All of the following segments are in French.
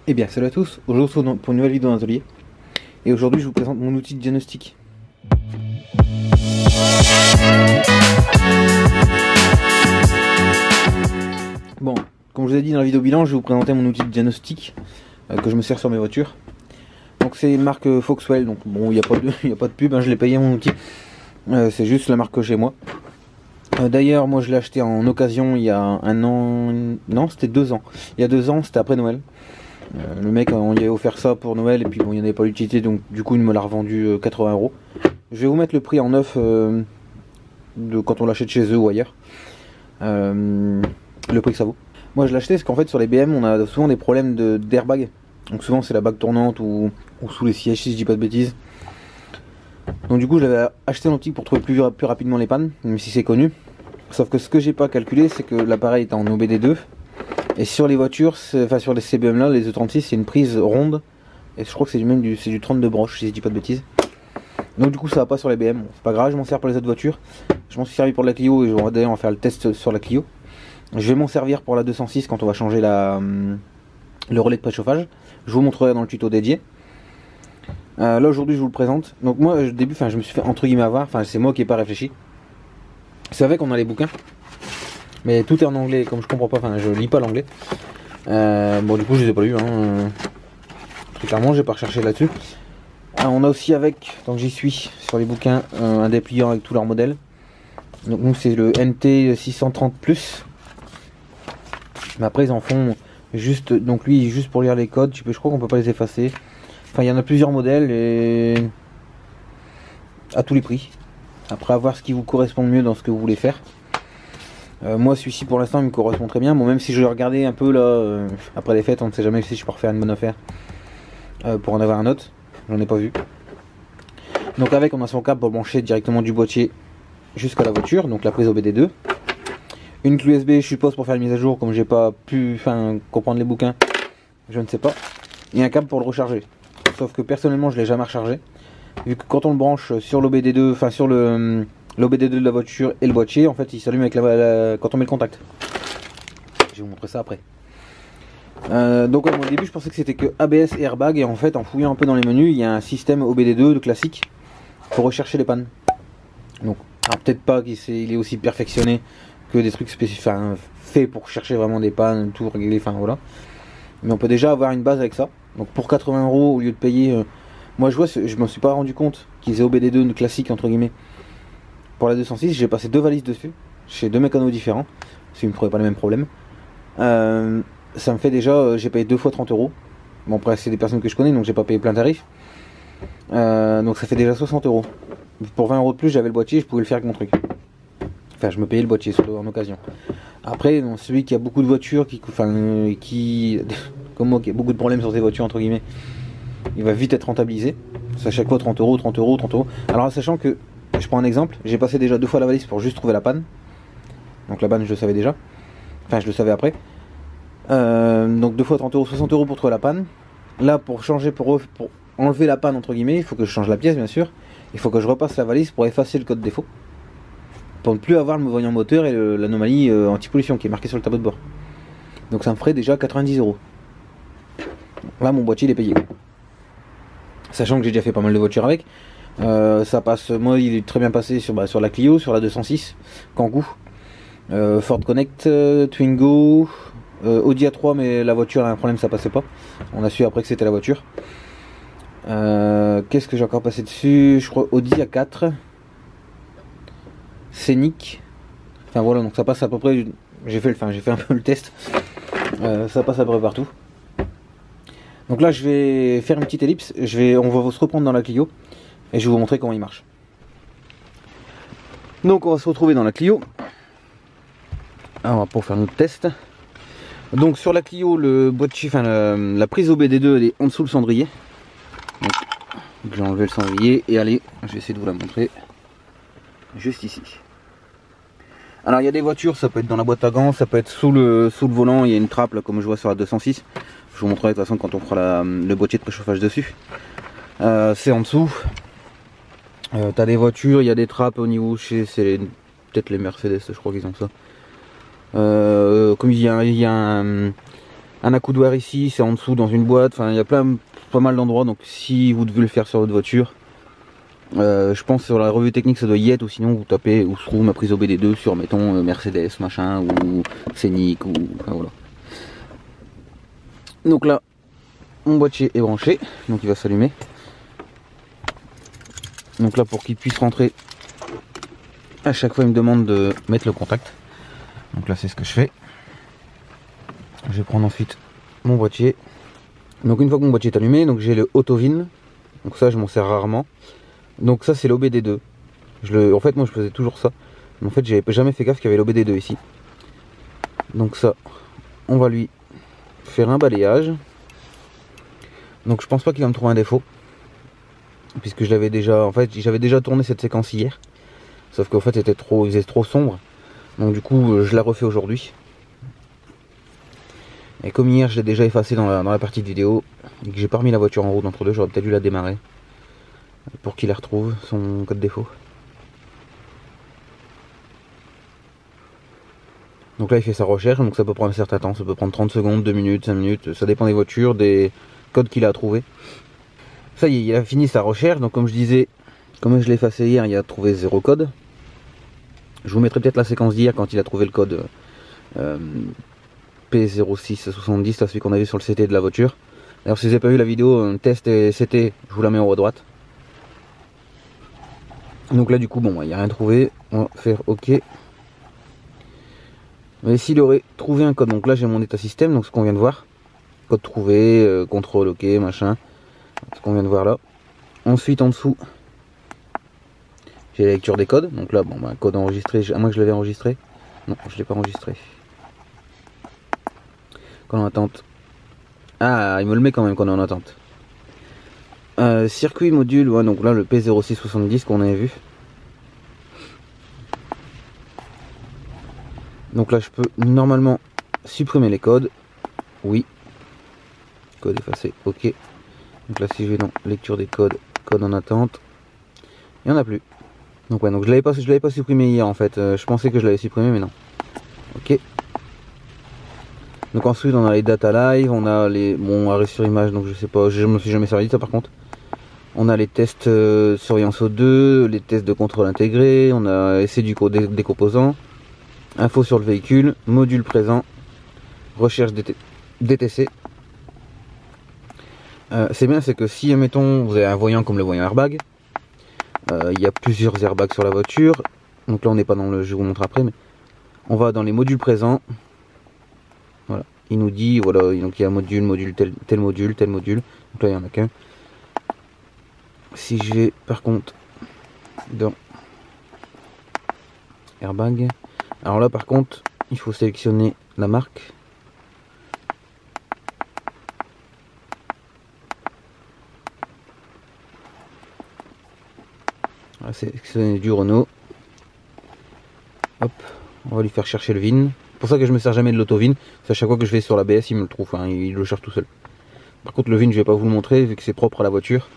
Eh bien, salut à tous, aujourd'hui on se retrouve pour une nouvelle vidéo dans l'atelier. Et aujourd'hui je vous présente mon outil de diagnostic. Bon, comme je vous ai dit dans la vidéo bilan, je vais vous présenter mon outil de diagnostic que je me sers sur mes voitures. Donc c'est une marque Foxwell, donc bon, il n'y a pas de pub, hein, je l'ai payé mon outil. C'est juste la marque que j'ai moi. D'ailleurs, moi je l'ai acheté en occasion il y a un an, non c'était 2 ans. Il y a 2 ans, c'était après Noël. Le mec on lui avait offert ça pour Noël et puis bon il n'y en avait pas l'utilité, donc du coup il me l'a revendu 80 €. Je vais vous mettre le prix en neuf de quand on l'achète chez eux ou ailleurs. Le prix que ça vaut. Moi je l'ai acheté parce qu'en fait sur les BM on a souvent des problèmes d'airbag. Donc souvent c'est la bague tournante ou sous les sièges si je dis pas de bêtises. Donc du coup je l'avais acheté en optique pour trouver plus rapidement les pannes, même si c'est connu. Sauf que ce que j'ai pas calculé c'est que l'appareil est en OBD2. Et sur les voitures, enfin sur les CBM là, les E36, c'est une prise ronde. Et je crois que c'est du 32 broches si je dis pas de bêtises. Donc du coup ça va pas sur les BM, bon, c'est pas grave, je m'en sers pour les autres voitures. Je m'en suis servi pour la Clio et d'ailleurs on va faire le test sur la Clio. Je vais m'en servir pour la 206 quand on va changer le relais de préchauffage. Je vous montrerai dans le tuto dédié. Là aujourd'hui je vous le présente. Donc moi au début, je me suis fait entre guillemets avoir, c'est moi qui ai pas réfléchi. C'est vrai qu'on a les bouquins. Mais tout est en anglais, comme je comprends pas, je lis pas l'anglais. Bon du coup je les ai pas lus, hein. Très clairement j'ai pas recherché là-dessus. On a aussi avec, donc j'y suis sur les bouquins, un dépliant avec tous leurs modèles. Donc nous c'est le NT 630+. Mais après ils en font juste, donc lui juste pour lire les codes, je crois qu'on peut pas les effacer. Enfin il y en a plusieurs modèles et à tous les prix. Après à voir ce qui vous correspond le mieux dans ce que vous voulez faire. Moi celui-ci pour l'instant il me correspond très bien. Bon même si je regardais un peu là après les fêtes, on ne sait jamais si je peux refaire une bonne affaire pour en avoir un autre. J'en ai pas vu. Donc avec on a son câble pour brancher directement du boîtier jusqu'à la voiture, donc la prise OBD2. Une clé USB je suppose pour faire la mise à jour, comme j'ai pas pu comprendre les bouquins, je ne sais pas. Et un câble pour le recharger. Sauf que personnellement je l'ai jamais rechargé. Vu que quand on le branche sur l'OBD2, sur l'OBD2 de la voiture et le boîtier, en fait il s'allume avec quand on met le contact. Je vais vous montrer ça après. Donc au début je pensais que c'était que ABS et airbag, et en fait en fouillant un peu dans les menus il y a un système OBD2 de classique pour rechercher les pannes. Donc peut-être pas qu'il est aussi perfectionné que des trucs spécifiques, faits pour chercher vraiment des pannes, tout régler, voilà. Mais on peut déjà avoir une base avec ça. Donc pour 80 € au lieu de payer, moi je me suis pas rendu compte qu'ils aient OBD2 de classique entre guillemets. Pour la 206 j'ai passé 2 valises dessus, chez 2 mécanos différents, parce qu'ils ne me trouvaient pas les mêmes problèmes. Ça me fait déjà, j'ai payé 2 fois 30 €. Bon après c'est des personnes que je connais donc j'ai pas payé plein tarif. Donc ça fait déjà 60 €. Pour 20 € de plus j'avais le boîtier, je pouvais le faire avec mon truc. Enfin je me payais le boîtier en occasion. Après celui qui a beaucoup de voitures, qui comme moi qui a beaucoup de problèmes sur ses voitures entre guillemets, il va vite être rentabilisé. C'est à chaque fois 30 €, 30 €, 30 €. Alors sachant que, je prends un exemple, j'ai passé déjà 2 fois la valise pour juste trouver la panne. Donc la panne je le savais déjà. Enfin je le savais après. Donc 2 fois 30 €, 60 € pour trouver la panne. Là pour changer, pour enlever la panne entre guillemets, il faut que je change la pièce bien sûr. Il faut que je repasse la valise pour effacer le code défaut, pour ne plus avoir le voyant moteur et l'anomalie anti-pollution qui est marquée sur le tableau de bord. Donc ça me ferait déjà 90 €. Là mon boîtier il est payé. Sachant que j'ai déjà fait pas mal de voitures avec. Ça passe, moi il est très bien passé sur la Clio, sur la 206, Kangoo, Ford Connect, Twingo, Audi A3, mais la voiture a un problème, ça passait pas. On a su après que c'était la voiture. Qu'est-ce que j'ai encore passé dessus? Je crois Audi A4, Scénic. Enfin voilà, donc ça passe à peu près. J'ai fait un peu le test. Ça passe à peu près partout. Donc là je vais faire une petite ellipse. On va se reprendre dans la Clio et je vais vous montrer comment il marche. Donc on va se retrouver dans la Clio. Alors, pour faire notre test. Donc sur la Clio, le boîtier, la prise OBD2 elle est en dessous le cendrier. Donc j'ai enlevé le cendrier et allez, je vais essayer de vous la montrer. Juste ici. Alors il y a des voitures, ça peut être dans la boîte à gants, ça peut être sous le volant, il y a une trappe là comme je vois sur la 206. Je vous montrerai de toute façon quand on fera le boîtier de préchauffage dessus. C'est en dessous. T'as des voitures, il y a des trappes au niveau, c'est peut-être les Mercedes, je crois qu'ils ont ça. Comme il y a un accoudoir ici, c'est en dessous dans une boîte, enfin il y a pas mal d'endroits, donc si vous devez le faire sur votre voiture, je pense sur la revue technique ça doit y être, ou sinon vous tapez où se trouve ma prise OBD2 sur mettons Mercedes machin ou Scénic ou enfin voilà. Donc là mon boîtier est branché, donc il va s'allumer. Donc là pour qu'il puisse rentrer, à chaque fois il me demande de mettre le contact. Donc là c'est ce que je fais. Je vais prendre ensuite mon boîtier. Donc une fois que mon boîtier est allumé, donc j'ai le AutoVin. Donc ça je m'en sers rarement. Donc ça c'est l'OBD2. En fait moi je faisais toujours ça. Mais en fait j'avais jamais fait gaffe qu'il y avait l'OBD2 ici. Donc ça, on va lui faire un balayage. Donc je pense pas qu'il va me trouver un défaut. Puisque je l'avais déjà. En fait j'avais déjà tourné cette séquence hier. Sauf qu'en fait il faisait trop sombre. Donc du coup je la refais aujourd'hui. Et comme hier je l'ai déjà effacé dans la partie de vidéo et que j'ai pas remis la voiture en route entre deux, j'aurais peut-être dû la démarrer pour qu'il la retrouve son code défaut. Donc là il fait sa recherche, donc ça peut prendre un certain temps, ça peut prendre 30 secondes, 2 minutes, 5 minutes, ça dépend des voitures, des codes qu'il a trouvé. Ça y est, il a fini sa recherche, donc comme je disais, comme je l'ai effacé hier, il a trouvé 0 code. Je vous mettrai peut-être la séquence d'hier quand il a trouvé le code P0670, là celui qu'on a vu sur le CT de la voiture. D'ailleurs si vous n'avez pas vu la vidéo test et CT, je vous la mets en haut à droite. Donc là du coup bon il n'y a rien trouvé, on va faire OK. Mais s'il aurait trouvé un code, donc là j'ai mon état système, donc ce qu'on vient de voir. Code trouvé, contrôle OK, machin. Ce qu'on vient de voir là. Ensuite en dessous, j'ai la lecture des codes. Donc là bon bah, code enregistré, à moins que je l'avais enregistré. Non, je l'ai pas enregistré. Code en attente. Ah, il me le met quand même qu'on est en attente. Circuit module, ouais, donc là le P0670 qu'on avait vu. Donc là je peux normalement supprimer les codes. Oui. Code effacé, ok. Donc là si je vais dans lecture des codes, code en attente, il n'y en a plus. Donc ouais, donc je l'avais pas supprimé hier en fait. Je pensais que je l'avais supprimé mais non. Ok. Donc ensuite on a les data live, on a les bon arrêt sur image, donc je sais pas, je me suis jamais servi de ça par contre. On a les tests surveillance O2, les tests de contrôle intégré, on a essai du code des composants, info sur le véhicule, module présent, recherche DTC. C'est bien, c'est que si admettons vous avez un voyant comme le voyant airbag, il y a plusieurs airbags sur la voiture. Donc là on n'est pas dans le, je vais vous montrer après, mais on va dans les modules présents. Voilà, il nous dit voilà, donc il y a module tel module. Donc là il n'y en a qu'un. Si je vais par contre dans airbag, alors là par contre il faut sélectionner la marque. Voilà, sélectionner du Renault. Hop, on va lui faire chercher le VIN. C'est pour ça que je me sers jamais de l'auto-VIN. C'est à chaque fois que je vais sur l'ABS, il me le trouve, hein, il le cherche tout seul. Par contre le VIN je vais pas vous le montrer vu que c'est propre à la voiture.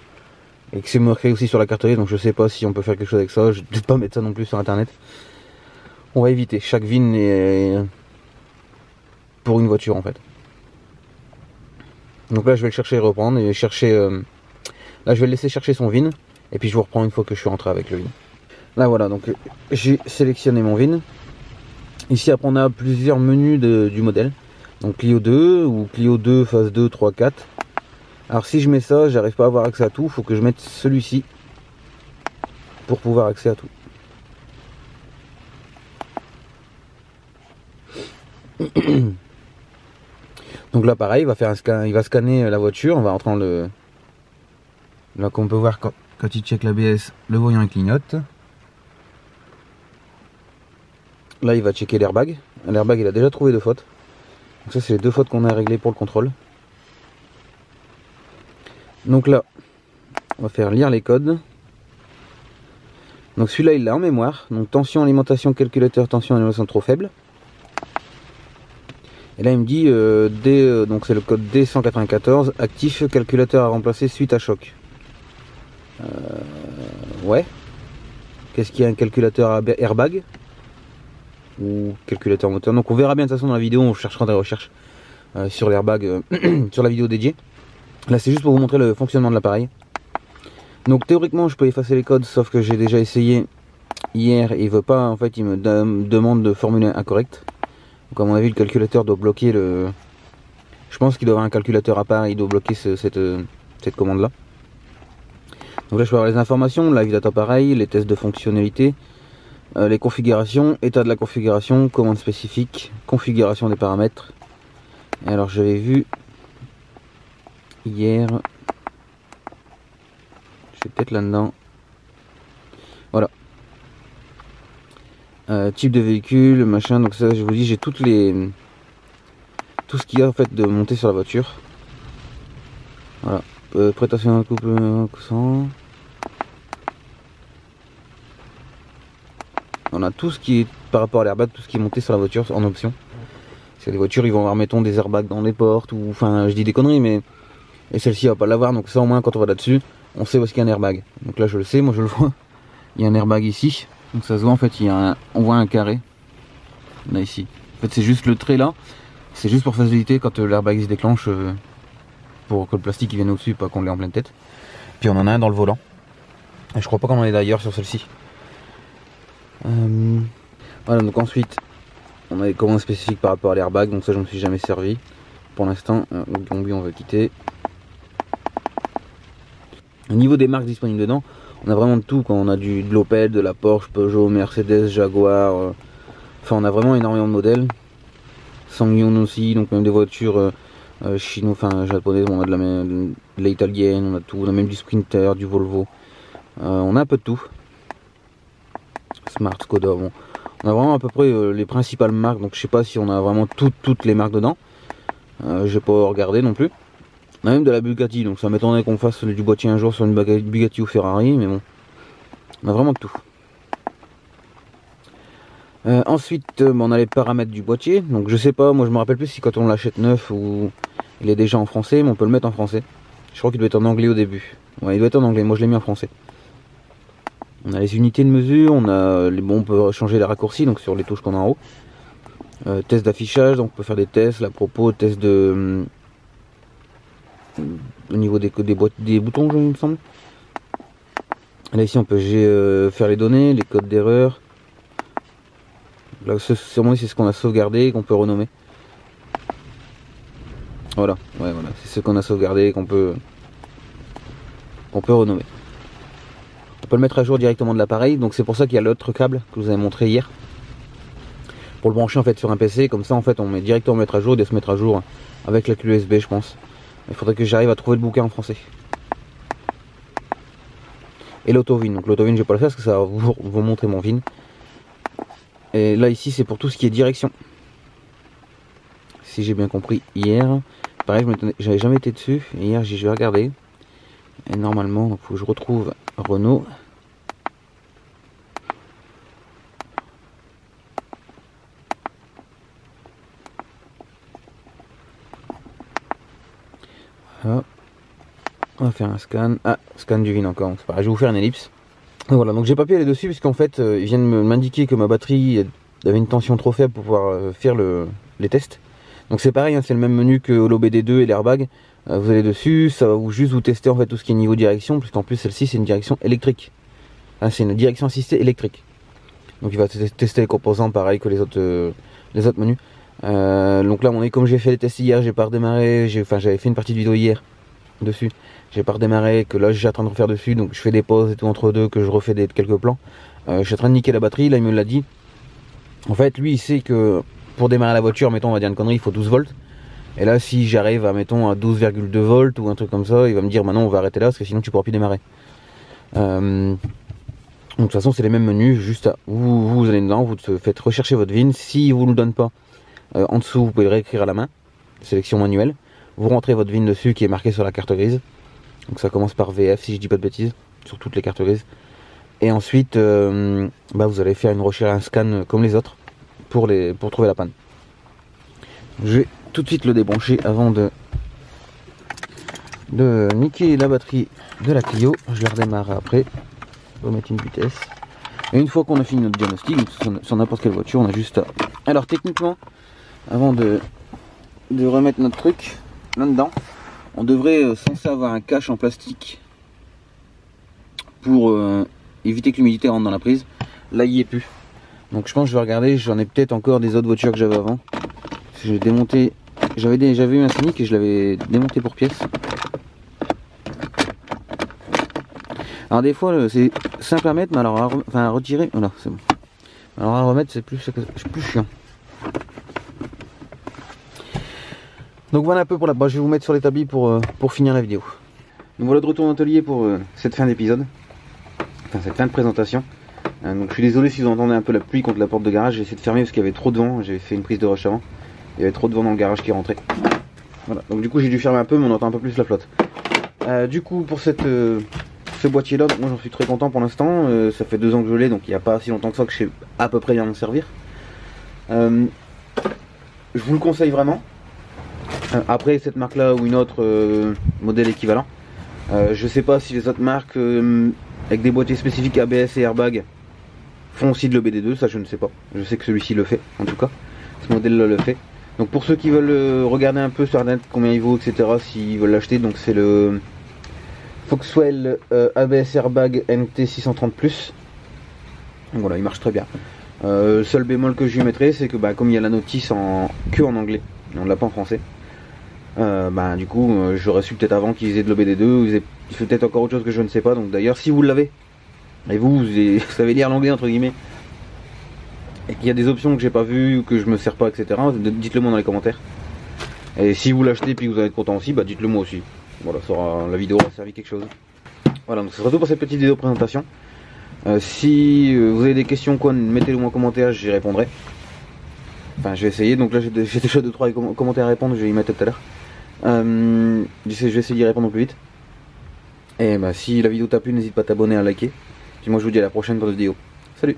Et que c'est marqué aussi sur la carte grise, donc je sais pas si on peut faire quelque chose avec ça. Je vais peut-être pas mettre ça non plus sur internet. On va éviter. Chaque VIN est pour une voiture en fait. Donc là je vais le chercher et reprendre. Et chercher. Là je vais le laisser chercher son VIN. Et puis je vous reprends une fois que je suis rentré avec le VIN. Là voilà, donc j'ai sélectionné mon VIN. Ici après on a plusieurs menus du modèle. Donc Clio 2 ou Clio 2 phase 2, 3, 4. Alors si je mets ça, j'arrive pas à avoir accès à tout, il faut que je mette celui-ci pour pouvoir accéder à tout. Donc là pareil, il va faire un scan, il va scanner la voiture, on va rentrer dans le... Là comme on peut voir quand il check l'ABS, le voyant il clignote. Là il va checker l'airbag. L'airbag il a déjà trouvé 2 fautes. Donc ça c'est les 2 fautes qu'on a réglées pour le contrôle. Donc là, on va faire lire les codes. Donc celui-là, il l'a en mémoire. Donc tension, alimentation, calculateur, tension, alimentation trop faible. Et là, il me dit, donc c'est le code D194, actif, calculateur à remplacer suite à choc. Ouais. Qu'est-ce qu'il y a, un calculateur à airbag ou calculateur moteur? Donc on verra bien de toute façon dans la vidéo, on cherchera des recherches. sur l'airbag sur la vidéo dédiée. Là c'est juste pour vous montrer le fonctionnement de l'appareil. Donc théoriquement je peux effacer les codes, sauf que j'ai déjà essayé hier et il veut pas, en fait il me demande de formuler incorrect. Donc à mon avis le calculateur doit bloquer le... Je pense qu'il doit avoir un calculateur à part, il doit bloquer cette commande là. Donc là je peux avoir les informations, la vie data pareil, les tests de fonctionnalité, les configurations, état de la configuration, commande spécifique, configuration des paramètres. Et alors j'avais vu hier, je suis peut-être là-dedans, voilà, type de véhicule, machin, donc ça je vous dis j'ai tout ce qu'il y a en fait de monter sur la voiture. Voilà, prétention de couple sans. On a tout ce qui est par rapport à l'airbag, tout ce qui est monté sur la voiture en option. C'est des voitures, ils vont avoir mettons des airbags dans les portes ou enfin je dis des conneries mais et celle-ci va pas l'avoir, donc ça au moins quand on va là-dessus, on sait où est-ce qu'il y a un airbag. Donc là je le sais, moi je le vois. Il y a un airbag ici, donc ça se voit en fait, on voit un carré là ici. En fait c'est juste le trait là, c'est juste pour faciliter quand l'airbag se déclenche pour que le plastique il vienne au-dessus, pas qu'on l'ait en pleine tête. Puis on en a un dans le volant. Et je crois pas qu'on en ait d'ailleurs sur celle-ci. Voilà, donc ensuite on a des commandes spécifiques par rapport à l'airbag, donc ça je me suis jamais servi pour l'instant. Gombi on va quitter. Au niveau des marques disponibles dedans, on a vraiment de tout. Quand on a de l'Opel, de la Porsche, Peugeot, Mercedes, Jaguar, enfin on a vraiment énormément de modèles. Ssangyong aussi, donc même des voitures chinoises, enfin japonaises, on a de l'italienne, on a tout, on a même du Sprinter, du Volvo, on a un peu de tout. Smart, Skoda, bon. On a vraiment à peu près les principales marques, donc je sais pas si on a vraiment toutes les marques dedans. J'ai pas regardé non plus. On a même de la Bugatti, donc ça m'étonnerait qu'on fasse du boîtier un jour sur une Bugatti ou Ferrari, mais bon. On a vraiment de tout. Ensuite, on a les paramètres du boîtier, donc je sais pas, moi je me rappelle plus si quand on l'achète neuf ou il est déjà en français, mais on peut le mettre en français. Je crois qu'il doit être en anglais au début. Ouais, il doit être en anglais, moi je l'ai mis en français. On a les unités de mesure, on peut changer les raccourcis donc sur les touches qu'on a en haut. Test d'affichage, donc on peut faire des tests, à propos, test de au niveau des boutons, il me semble. Là ici on peut faire les données, les codes d'erreur. Là c'est ce qu'on a sauvegardé et qu'on peut renommer. Voilà, ouais, voilà, c'est ce qu'on a sauvegardé et qu'on peut renommer. On peut le mettre à jour directement de l'appareil, donc c'est pour ça qu'il y a l'autre câble que vous avez montré hier. Pour le brancher en fait sur un PC, comme ça en fait on met directement mettre à jour et de se mettre à jour avec la clé USB je pense. Il faudrait que j'arrive à trouver le bouquin en français. Et l'auto-VIN, donc l'auto-VIN je vais pas le faire parce que ça va vous montrer mon VIN. Et là ici c'est pour tout ce qui est direction. Si j'ai bien compris hier, pareil j'avais jamais été dessus, et hier je vais regarder. Et normalement, il faut que je retrouve Renault. Voilà. On va faire un scan. Ah, scan du VIN encore. C'est pareil, je vais vous faire une ellipse. Et voilà, donc j'ai pas pu aller dessus puisqu'en fait, ils viennent m'indiquer que ma batterie avait une tension trop faible pour pouvoir faire les tests. Donc c'est pareil, hein, c'est le même menu que l'OBD2 et l'airbag. Vous allez dessus, ça va juste vous tester en fait tout ce qui est niveau direction, puisqu'en plus celle-ci c'est une direction électrique. Ah, c'est une direction assistée électrique. Donc il va tester les composants pareil que les autres menus. Donc là, comme j'ai fait les tests hier, j'ai pas redémarré. J'avais fait une partie de vidéo hier dessus. J'ai pas redémarré, que là j'ai en train de refaire dessus, donc je fais des pauses et tout entre deux, que je refais quelques plans. Je suis en train de niquer la batterie, là il me l'a dit. En fait, lui il sait que pour démarrer la voiture, mettons, on va dire une connerie, il faut 12 volts. Et là, si j'arrive à, mettons, à 12,2 volts ou un truc comme ça, il va me dire maintenant on va arrêter là parce que sinon tu pourras plus démarrer. Donc de toute façon, c'est les mêmes menus, juste vous allez dedans, vous faites rechercher votre VIN. Si vous ne le donne pas, en dessous, vous pouvez le réécrire à la main, sélection manuelle. Vous rentrez votre VIN dessus qui est marqué sur la carte grise. Donc ça commence par VF si je dis pas de bêtises, sur toutes les cartes grises. Et ensuite, vous allez faire une recherche, un scan comme les autres pour trouver la panne. Je vais tout de suite le débrancher avant de niquer la batterie de la Clio. Je la redémarre après. On va mettre une vitesse. Et une fois qu'on a fini notre diagnostic, sur n'importe quelle voiture, on a juste à... Alors techniquement, avant de de remettre notre truc là-dedans. On devrait censé avoir un cache en plastique pour éviter que l'humidité rentre dans la prise. Là il y est plus. Donc je pense que je vais regarder, j'en ai peut-être encore des autres voitures que j'avais avant. J'ai démonté, j'avais eu un Scénic et je l'avais démonté pour pièces. Alors des fois c'est simple à mettre, mais alors à retirer, voilà c'est bon. Alors à remettre c'est plus chiant. Donc voilà un peu pour la base, je vais vous mettre sur l'établi pour finir la vidéo. Donc voilà de retour en atelier pour cette fin d'épisode, enfin cette fin de présentation. Donc je suis désolé si vous entendez un peu la pluie contre la porte de garage, j'ai essayé de fermer parce qu'il y avait trop de vent, j'avais fait une prise de rush avant, il y avait trop de vent dans le garage qui rentrait. Voilà, donc du coup j'ai dû fermer un peu mais on entend un peu plus la flotte. Du coup pour ce boîtier là, moi j'en suis très content pour l'instant, ça fait 2 ans que je l'ai donc il n'y a pas si longtemps que ça que je sais à peu près bien m'en servir. Je vous le conseille vraiment. Après cette marque là ou une autre modèle équivalent, je sais pas si les autres marques avec des boîtiers spécifiques ABS et airbag font aussi de l'EBD2, ça je ne sais pas. Je sais que celui-ci le fait en tout cas, ce modèle là le fait. Donc pour ceux qui veulent regarder un peu sur internet combien il vaut etc, s'ils veulent l'acheter, donc c'est le Foxwell ABS airbag MT630 Plus. Donc voilà, il marche très bien. Seul bémol que je lui mettrai, c'est que comme il y a la notice que en anglais, on ne l'a pas en français. Du coup j'aurais su peut-être avant qu'ils aient de l'OBD2 ou ils fait peut-être encore autre chose que je ne sais pas. Donc d'ailleurs si vous l'avez et vous savez lire l'anglais entre guillemets et qu'il y a des options que j'ai pas vues, que je me sers pas etc, dites-le moi dans les commentaires. Et si vous l'achetez et puis que vous en êtes content aussi, dites-le moi aussi. Voilà, la vidéo aura servi quelque chose. Voilà, donc c'est tout pour cette petite vidéo de présentation. Si vous avez des questions quoi, mettez-le moi en commentaire, j'y répondrai. Enfin je vais essayer, donc là j'ai déjà 2-3 commentaires à répondre, je vais y mettre tout à l'heure. Je vais essayer d'y répondre au plus vite. Et si la vidéo t'a plu, n'hésite pas à t'abonner, à liker. Puis moi je vous dis à la prochaine pour d'autres vidéos. Salut!